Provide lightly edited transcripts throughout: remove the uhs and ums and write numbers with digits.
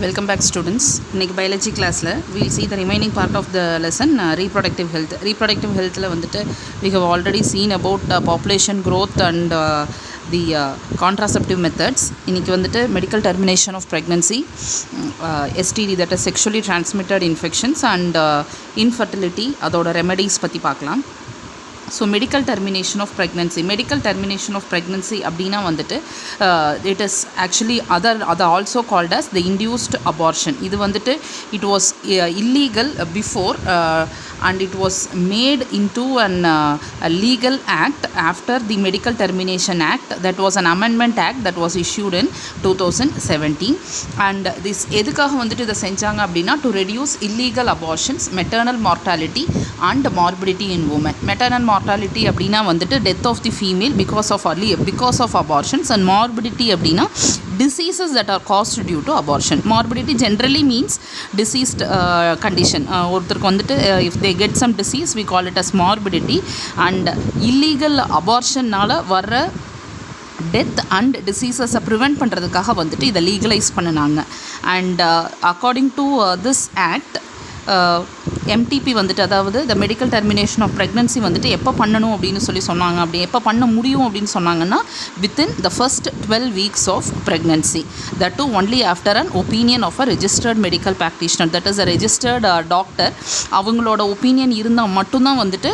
Welcome back, students. இன்னைக்கு biology classல we'll see the remaining part of the lesson, reproductive health. Reproductive healthல வந்துட்டு we have already seen about population growth and the contraceptive methods. இன்னைக்கு வந்துட்டு medical termination of pregnancy, STD, that is sexually transmitted infections, and infertility, அதோட remedies பற்றி பார்க்கலாம். So medical termination of pregnancy அப்படின்னா வந்துட்டு it is actually அதை also called as the induced abortion. இது வந்துட்டு it was illegal before and it was made into a legal act after the Medical Termination Act. That was an amendment act that was issued in 2017. And this எதுக்காக வந்துட்டு இதை செஞ்சாங்க அப்படின்னா to reduce illegal abortions, maternal mortality and morbidity in women. Maternal mortality அப்படின்னா வந்துட்டு death of the female because of abortions, and morbidity அப்படின்னா diseases that are caused due to abortion. Morbidity generally means diseased condition. ஒருத்தருக்கு வந்துட்டு if they get some disease, we call it as morbidity. And illegal abortionனால வர்ற death and டிசீசஸை prevent பண்ணுறதுக்காக வந்துட்டு இதை legalise பண்ணினாங்க. And according to this act MTP வந்துட்டு, அதாவது the medical termination of pregnancy வந்துட்டு எப்போ பண்ணணும் அப்படின்னு சொன்னாங்க. அப்படி எப்போ பண்ண முடியும் அப்படின்னு சொன்னாங்கன்னா within the first 12 weeks of pregnancy, that too only after an opinion of a registered medical practitioner, that is a registered doctor. அவங்களோட ஒப்பீனியன் இருந்தால் மட்டும்தான் வந்துட்டு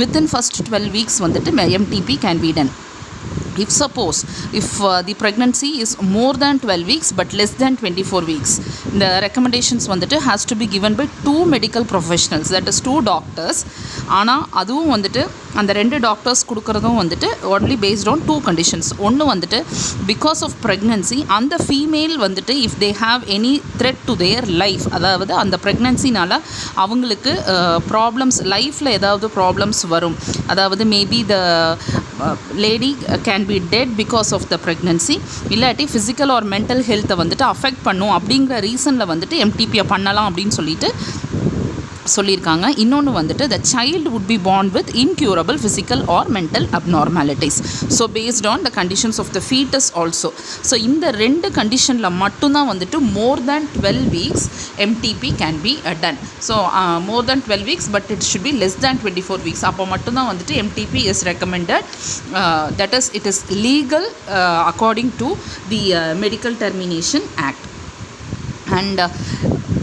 வித்தின் ஃபர்ஸ்ட் 12 weeks வந்துட்டு MTP can be done. If the pregnancy is more than 12 weeks but less than 24 weeks, the recommendations வந்துட்டு has to be given by 2 medical professionals, that is 2 doctors. ஆனால் அதுவும் வந்துட்டு அந்த 2 டாக்டர்ஸ் கொடுக்குறதும் வந்துட்டு only based on 2 conditions. ஒன்று வந்துட்டு because of pregnancy அந்த ஃபீமேல் வந்துட்டு if they have any threat to their life, அதாவது அந்த ப்ரெக்னன்சினால் அவங்களுக்கு ப்ராப்ளம்ஸ், லைஃப்பில் ஏதாவது ப்ராப்ளம்ஸ் வரும், அதாவது maybe the lady can be dead because of the pregnancy, இல்லாட்டி ஃபிசிக்கல் ஆர் மென்டல் ஹெல்த்தை வந்துட்டு அஃபெக்ட் பண்ணும் அப்படிங்கிற ரீசனில் வந்துட்டு எம்டிபியை பண்ணலாம் அப்படின்னு சொல்லியிருக்காங்க. இன்னொன்று வந்துட்டு the child would be born with incurable physical or mental abnormalities, so based on the conditions of the fetus also. So இந்த 2 கண்டிஷனில் மட்டும்தான் வந்துட்டு more than 12 weeks MTP can be done. So more than 12 weeks but it should be less than 24 weeks. அப்போ மட்டும்தான் வந்துட்டு MTP is recommended. That is, it is legal according to the Medical Termination Act. And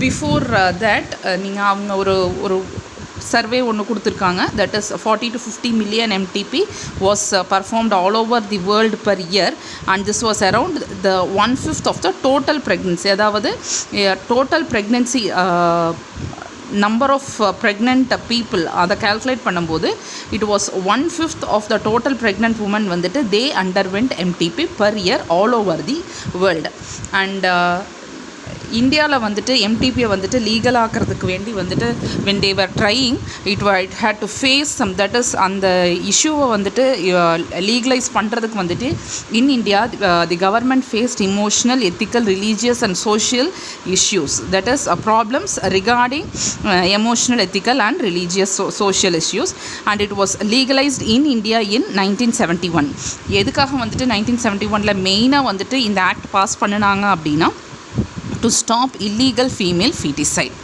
before that நீங்கள் அவங்க ஒரு survey ஒன்று கொடுத்துருக்காங்க, that is 40 to 50 million MTP was performed all over the world per year, and this was around the 1/5 of the total pregnancy. அதாவது total pregnancy number of pregnant people அதை calculate பண்ணும்போது it was 1/5 of the total pregnant women வந்துட்டு they underwent MTP per year all over the world. And இந்தியாவில் வந்துட்டு எம்டிபியை வந்துட்டு legal ஆக்கிறதுக்கு வேண்டி வந்துட்டு when they were trying, it had to face some, that is அந்த இஷ்யூவை வந்துட்டு லீகலைஸ் பண்ணுறதுக்கு வந்துட்டு in India the government faced emotional, ethical, religious and social issues, that is problems regarding emotional, ethical and religious social issues, and it was legalized in India in 1971. எதுக்காக வந்துட்டு 1971 மெயினாக வந்துட்டு இந்த ஆக்ட் பாஸ் பண்ணினாங்க அப்படின்னா to stop illegal female feticide.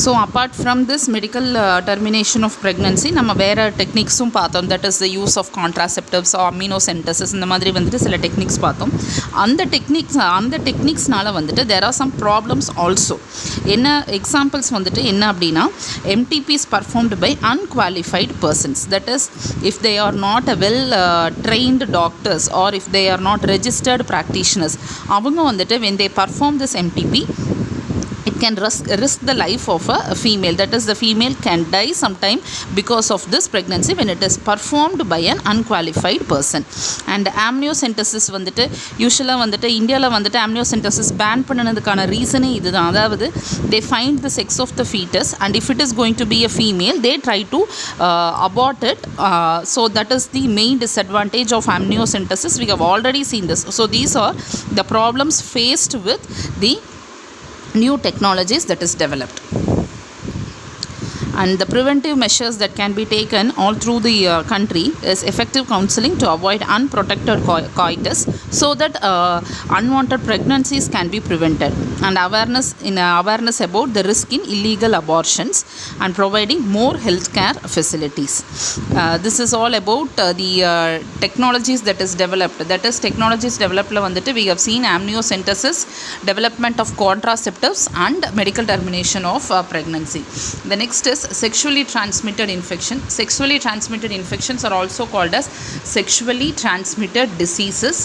So apart from this medical termination of pregnancy நம்ம வேறு டெக்னிக்ஸும் பார்த்தோம், that is the use of contraceptives, amniocentesis, இந்த மாதிரி வந்துட்டு சில டெக்னிக்ஸ் பார்த்தோம். அந்த டெக்னிக்ஸ்னால வந்துட்டு there are some problems also. என்ன எக்ஸாம்பிள்ஸ் வந்துட்டு என்ன அப்படின்னா, MTPs performed by unqualified persons, that is if they are not a well trained doctors or if they are not registered practitioners, அவங்க வந்துட்டு when they perform this MTP, it can risk the life of a female, that is the female can die sometime because of this pregnancy when it is performed by an unqualified person. And amniocentesis வந்துட்டு யூஷுவலாக வந்துட்டு இந்தியாவில் வந்துட்டு amniocentesis pan பண்ணதுக்கான ரீசனே இதுதான். அதாவது they find the sex of the fetus and if it is going to be a female they try to abort it. So that is the main disadvantage of amniocentesis. We have already seen this. So these are the problems faced with the new technologies that is developed. And the preventive measures that can be taken all through the country is effective counseling to avoid unprotected coitus, so that unwanted pregnancies can be prevented, and awareness about the risk in illegal abortions, and providing more healthcare facilities. This is all about the technologies that is developed, that is technologies developed வந்துட்டு we have seen amniocentesis, development of contraceptives, and medical termination of pregnancy. The next is sexually transmitted infection. Sexually transmitted infections are also called as sexually transmitted diseases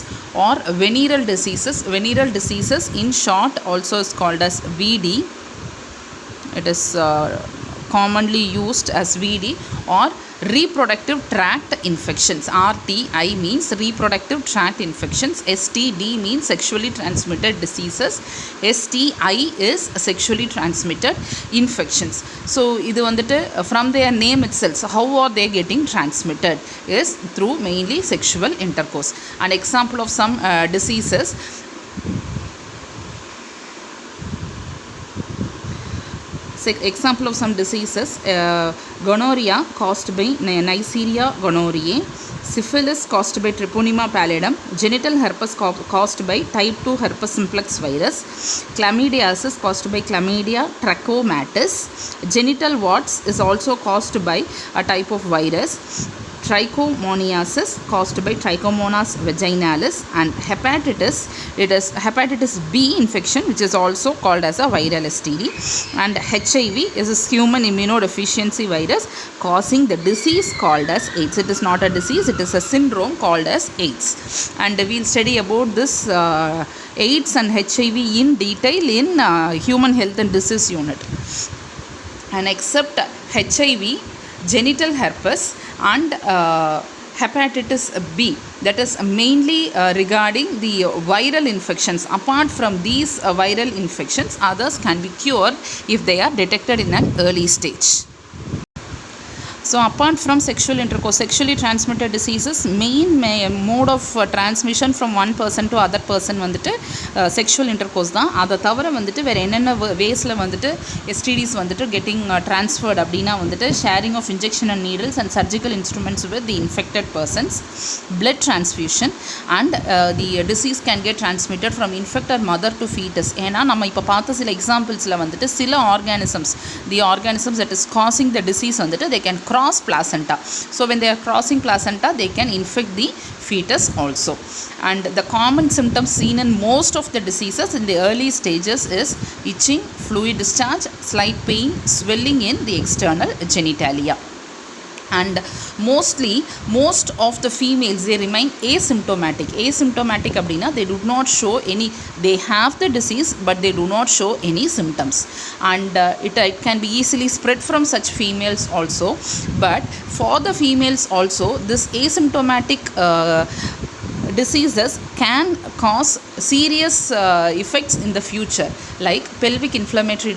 or venereal diseases. Venereal diseases in short also is called as VD. It is commonly used as VD, or reproductive tract infections. RTI means reproductive tract infections. STD means sexually transmitted diseases. STI is sexually transmitted infections. So இது வந்துட்டு from their name itself, so how are they getting transmitted is through mainly sexual intercourse. An example of some diseases: example of some diseases, gonorrhea caused by Neisseria gonorrhoeae, syphilis caused by Treponema pallidum, genital herpes caused by type 2 herpes simplex virus, chlamydiasis caused by Chlamydia trachomatis, genital warts is also caused by a type of virus, trichomoniasis caused by Trichomonas vaginalis, and hepatitis, it is hepatitis B infection, which is also called as a viral STD, and HIV is a human immunodeficiency virus causing the disease called as AIDS. It is not a disease, it is a syndrome called as AIDS, and we will study about this AIDS and HIV in detail in human health and disease unit. And except HIV, genital herpes and hepatitis B, that is mainly regarding the viral infections. Apart from these viral infections, others can be cured if they are detected in an early stage. So apart from sexual intercourse, sexually transmitted diseases, main mode of transmission from one person to other person வந்துட்டு sexual intercourse தான். அதை தவிர வந்துட்டு வேறு என்னென்ன வேஸில் வந்துட்டு STDs வந்துட்டு getting transferred அப்படின்னா வந்துட்டு sharing of injection and needles and surgical instruments with the infected persons, blood transfusion, and the disease can get transmitted from infected mother to fetus. ஏன்னா நம்ம இப்போ பார்த்த சில எக்ஸாம்பிள்ஸில் வந்துட்டு சில the organisms that is causing the disease வந்துட்டு they can cross placenta. So when they are crossing placenta, they can infect the fetus also. And the common symptoms seen in most of the diseases in the early stages is itching, fluid discharge, slight pain, swelling in the external genitalia. And most of the females, they remain asymptomatic அப்படின்னா they do not show any, they have the disease but they do not show any symptoms, and it can be easily spread from such females also. But for the females also, this asymptomatic diseases can cause serious effects in the future, like pelvic inflammatory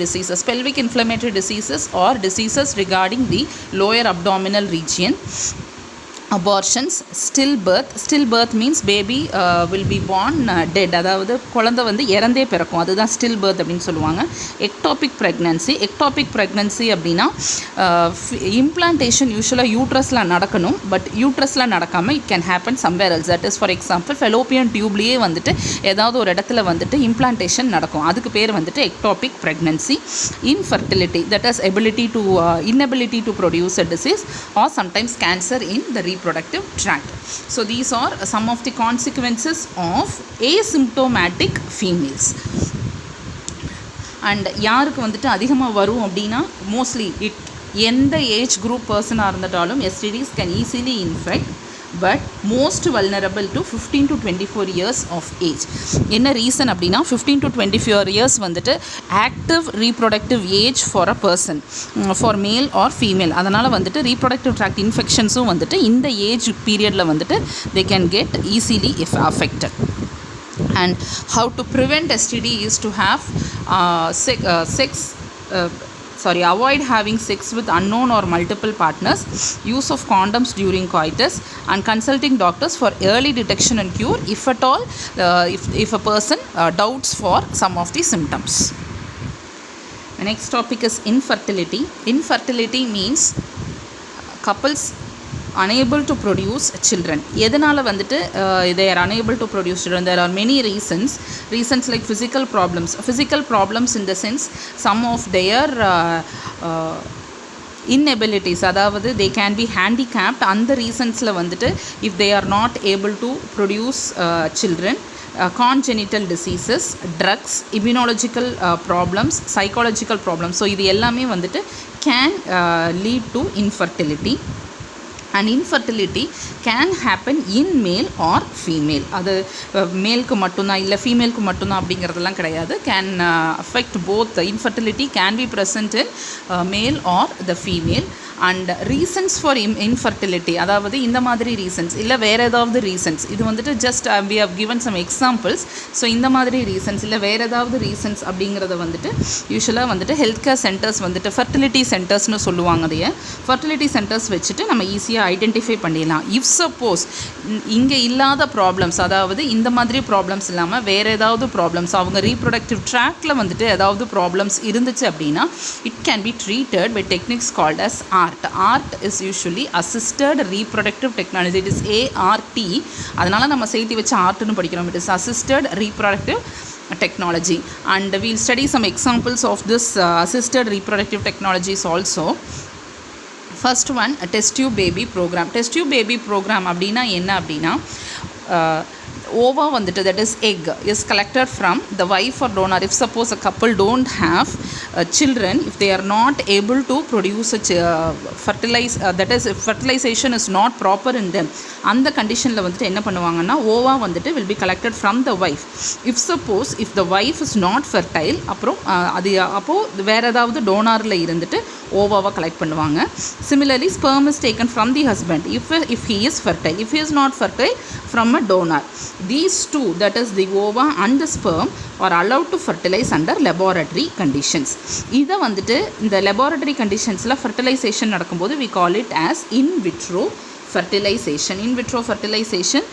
diseases or diseases regarding the lower abdominal region, abortions, stillbirth means baby will be born dead, அதாவது குழந்தை வந்து இறந்தே பிறக்கும், அதுதான் stillbirth அப்படின்னு சொல்லுவாங்க. ectopic pregnancy அப்படின்னா implantation யூஸ்வலாக யூட்ரஸில் நடக்கணும், பட் யூட்ரஸில் நடக்காமல் it can happen somewhere else. that is for example fallopian tubeலேயே வந்துட்டு ஏதாவது ஒரு இடத்துல வந்துட்டு implantation நடக்கும், அதுக்கு பேர் வந்துட்டு ectopic pregnancy. Infertility, that is inability to produce a disease, or sometimes cancer in the reproductive tract. So these are some of the consequences of asymptomatic females. And யாருக்கு வந்துட்டு அதிகமாக வரும் அப்படின்னா mostly எந்த ஏஜ் குரூப் பர்சனாக இருந்துட்டாலும் STDs can easily infect, but most vulnerable to 15 to 24 years of age. என்ன reason அப்படின்னா 15 to 24 years வந்துட்டு active reproductive age for a person, for male or female. அதனால் வந்துட்டு reproductive tract infectionsம் வந்துட்டு இந்த ஏஜ் பீரியடில் வந்துட்டு they can get easily affected. And how to prevent STD is to have avoid having sex with unknown or multiple partners, use of condoms during coitus, and consulting doctors for early detection and cure if at all if a person doubts for some of the symptoms. The next topic is infertility. Infertility means couples unable to produce children. எதனால் வந்துட்டு they are unable to produce children? There are many reasons like physical problems in the sense some of their inabilities, அதாவது they can be handicapped. அந்த ரீசன்ஸில் வந்துட்டு if they are not able to produce children, congenital diseases, drugs, immunological problems, psychological problems. So இது எல்லாமே வந்துட்டு can lead to infertility. And infertility can happen in male or female. அது மேலுக்கு மட்டும்தான் இல்லை ஃபீமேலுக்கு மட்டும்தான் அப்படிங்கிறதெல்லாம் கிடையாது. Can affect both. The infertility can be present in male or the female. And reasons for infertility, அதாவது இந்த மாதிரி ரீசன்ஸ் இல்லை வேறு ஏதாவது ரீசன்ஸ், இது வந்துட்டு just we have given some examples. So இந்த மாதிரி ரீசன்ஸ் இல்லை வேறு ஏதாவது ரீசன்ஸ் அப்படிங்கிறத வந்துட்டு யூஸ்வலாக வந்துட்டு ஹெல்த் கேர் சென்டர்ஸ் வந்துட்டு ஃபர்டிலிட்டி சென்டர்ஸ்னு சொல்லுவாங்க. அதையே ஃபர்டிலிட்டி சென்டர்ஸ் வச்சுட்டு நம்ம ஈஸியாக ஐடென்டிஃபை பண்ணிடலாம். இஃப் சப்போஸ் இங்கே இல்லாத ப்ராப்ளம்ஸ், அதாவது இந்த மாதிரி ப்ராப்ளம்ஸ் இல்லாமல் வேறு ஏதாவது ப்ராப்ளம்ஸ், அவங்க ரீப்ரொடக்டிவ் ட்ராக்டில் வந்துட்டு ஏதாவது ப்ராப்ளம்ஸ் இருந்துச்சு அப்படின்னா it can be treated by techniques called as ART is usually assisted reproductive technology. It is ART. அதனால நம்ம சேர்த்து வச்சு ஆர்ட்னு படிக்கிறோம். It is assisted reproductive technology, and we'll study some examples of this assisted reproductive technologies also. First one, a test tube baby program. Test tube baby program அப்படின்னா என்ன அப்படின்னா ova வந்துட்டு, that is egg, is collected from the wife or donor. If suppose a couple don't have children, if they are not able to produce that is if fertilization is not proper in them, அந்த கண்டிஷனில் வந்துட்டு என்ன பண்ணுவாங்கன்னா ஓவா வந்துட்டு will be collected from the wife. If the wife is not fertile, அப்புறம் அது அப்போது வேறு ஏதாவது டோனாரில் இருந்துட்டு ஓவாவை கலெக்ட் பண்ணுவாங்க. Similarly, sperm is taken from the husband if he is fertile. If he is not fertile, from a donor. These two, that is the ova and the sperm, are allowed to fertilize under laboratory conditions. இதை வந்துட்டு இந்த laboratory conditionsல fertilization நடக்கும்போது we call it as in vitro fertilization. In vitro fertilization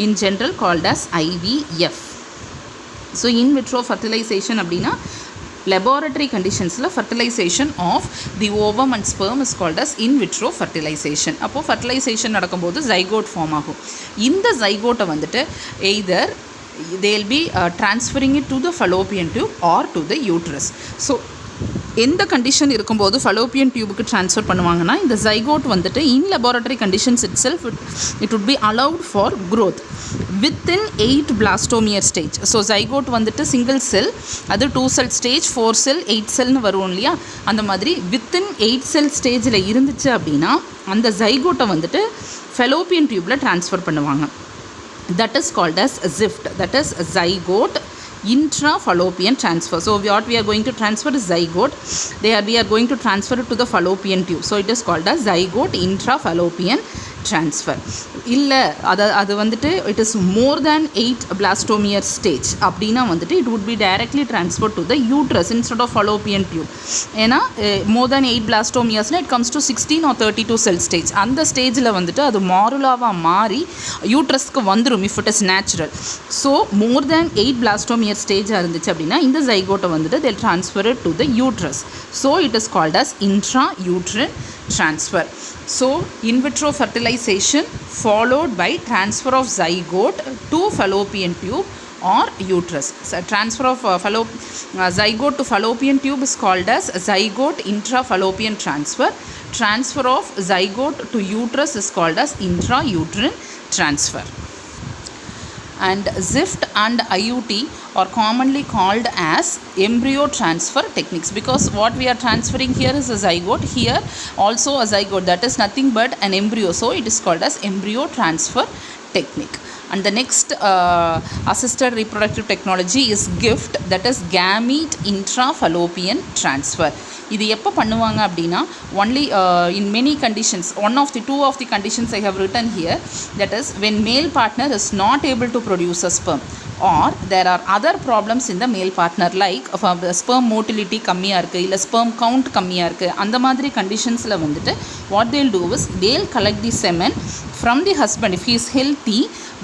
in general called as IVF. So in vitro fertilization அப்படின்னா laboratory conditions fertilization of the ovum and sperm is called as in vitro fertilization. அப்போ fertilization நடக்கும்போது zygote form ஆகும். இந்த zygote வந்துட்டு either they will be transferring it to the fallopian tube or to the uterus. So எந்த condition இருக்கும்போது fallopian டியூபுக்கு transfer பண்ணுவாங்கன்னா இந்த ஜைகோட் வந்துட்டு in laboratory conditions itself it would be allowed for growth within 8 blastomeres stage. ஸோ zygote வந்துட்டு single cell, அது 2 செல் stage, 4 செல், 8 செல்னு வரும் இல்லையா, அந்த மாதிரி வித்தின் 8 செல் ஸ்டேஜில் இருந்துச்சு அப்படின்னா அந்த ஜைகோட்டை வந்துட்டு ஃபெலோப்பியன் டியூப்பில் ட்ரான்ஸ்ஃபர் பண்ணுவாங்க. That is called as ZIFT, that is zygote intrafallopian transfer. So what we are going to transfer is zygote. We are going to transfer it to the fallopian tube. So it is called as zygote intrafallopian transfer. இல்லை அது வந்துட்டு it is more than 8 blastomere stage அப்படின்னா வந்துட்டு it would be directly transferred to the uterus instead of fallopian tube. ஏன்னா more than 8 blastomeresனா it comes to 16 or 32 cell stage. அந்த ஸ்டேஜில் வந்துட்டு அது மாருலாவாக மாறி யூட்ரஸ்க்கு வந்துடும் if it is natural. So more than 8 blastomere ஸ்டேஜாக இருந்துச்சு அப்படின்னா இந்த ஜைகோட்டை வந்துட்டு they'll transfer it to the uterus. So it is called as intrauterine transfer. So in vitro fertilization followed by transfer of zygote to fallopian tube or uterus. So transfer of zygote to fallopian tube is called as zygote intrafallopian transfer. Transfer of zygote to uterus is called as intrauterine transfer. And ZIFT and IUT are commonly called as embryo transfer techniques, because what we are transferring here is a zygote, here also a zygote, that is nothing but an embryo, so it is called as embryo transfer technique. And the next assisted reproductive technology is GIFT, that is gamete intrafallopian transfer. இது எப்போ பண்ணுவாங்க அப்படின்னா only in many conditions. Two of the conditions I have written here, that is when male partner is not able to produce a sperm, or there are other problems in the male partner like sperm motility கம்மியாக இருக்குது, இல்லை sperm count கம்மியாக இருக்குது, அந்த மாதிரி கண்டிஷன்ஸில் வந்துட்டு what they'll do is they'll collect the semen from the husband if he is healthy,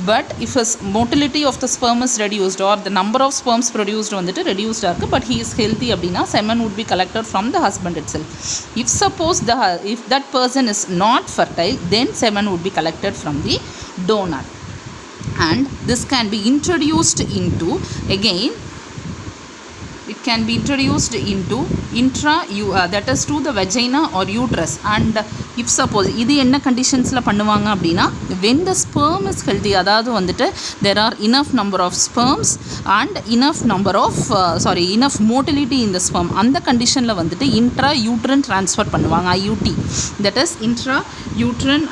but if his motility of the sperm is reduced or the number of sperms produced வந்துட்டு reduced இருக்குது but he is healthy அப்படின்னா semen would be collected from the the husband itself. If suppose if that person is not fertile, then semen would be collected from the donor, and this can be introduced into, again it can be introduced into that is to the vagina or uterus. And if suppose இது என்ன கண்டிஷன்ஸில் பண்ணுவாங்க அப்படின்னா, when the sperm is healthy, அதாவது வந்துட்டு there are enough number of sperms and enough motility in the sperm, அந்த கண்டிஷனில் வந்துட்டு intrauterine transfer பண்ணுவாங்க, IUT, that is intrauterine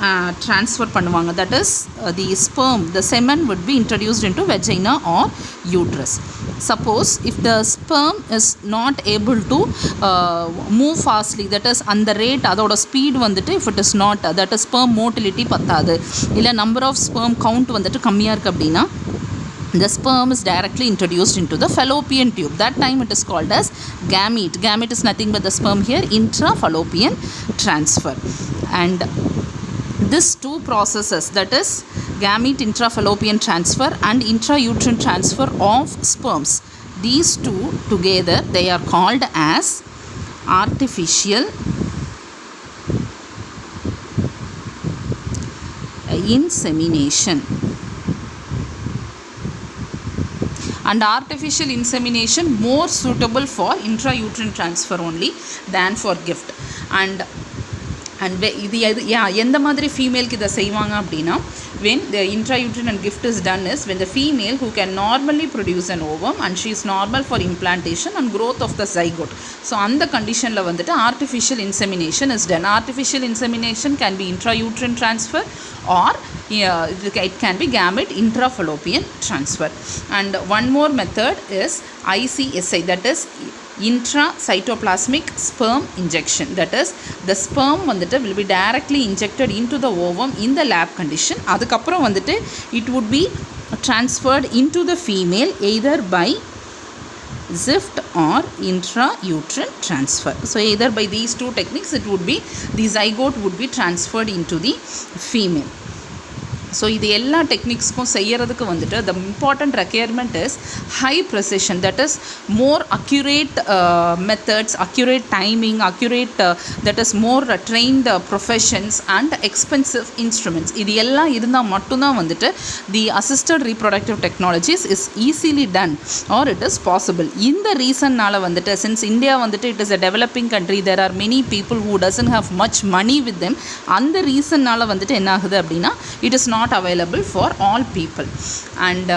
transfer பண்ணுவாங்க, that is the semen would be introduced into vagina or uterus. Suppose if the sperm is not able to move fastly, that is அந்த rate அதோட speed வந்துட்டு, if it is not, that is sperm motility பத்தாது, இல்லை number of sperm count வந்துட்டு கம்மியாக இருக்குது அப்படின்னா, the sperm is directly introduced into the fallopian tube. That time it is called as gamete. Gamete is nothing but the sperm here, intrafallopian transfer. And these two processes, that is gamete intrafallopian transfer and intrauterine transfer of sperms, these two together they are called as artificial insemination. And artificial insemination more suitable for intrauterine transfer only than for gift. And இது எந்த மாதிரி ஃபீமேலுக்கு இதை செய்வாங்க அப்படின்னா, when the intrauterine and gift is done is when the female who can normally produce an ovum and she is normal for implantation and growth of the zygote. So அந்த கண்டிஷனில் வந்துட்டு artificial insemination is done. Artificial insemination can be intrauterine transfer or it can be gamete intrafallopian transfer. And one more method is ICSI, that is intracytoplasmic sperm injection, that is the sperm வந்துட்டு will be directly injected into the ovum in the lab condition. அதுக்கப்புறம் வந்துட்டு it would be transferred into the female either by ZIFT or intrauterine transfer. So either by these two techniques it would be, the zygote would be transferred into the female. So இது எல்லா டெக்னிக்ஸ்க்கும் செய்கிறதுக்கு வந்துட்டு the important requirement is high precision, that is more accurate methods, accurate timing, accurate that is more trained professions and expensive instruments. இது எல்லாம் இருந்தால் மட்டும்தான் வந்துட்டு the assisted reproductive technologies is easily done or it is possible. இந்த ரீசன்னால் வந்துட்டு, since India வந்துட்டு it is a developing country, there are many people who doesn't have much money with them, அந்த ரீசன்னால் வந்துட்டு என்ன ஆகுது அப்படின்னா, it is not available for all people. And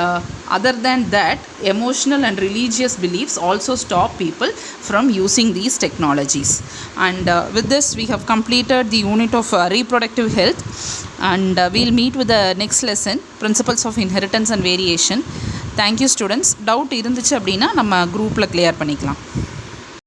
other than that, emotional and religious beliefs also stop people from using these technologies. And with this we have completed the unit of reproductive health, and we'll meet with the next lesson, principles of inheritance and variation. Thank you students. Doubt இருந்துச்சு அப்படின்னா நம்ம குரூப்பில் clear பண்ணிக்கலாம்.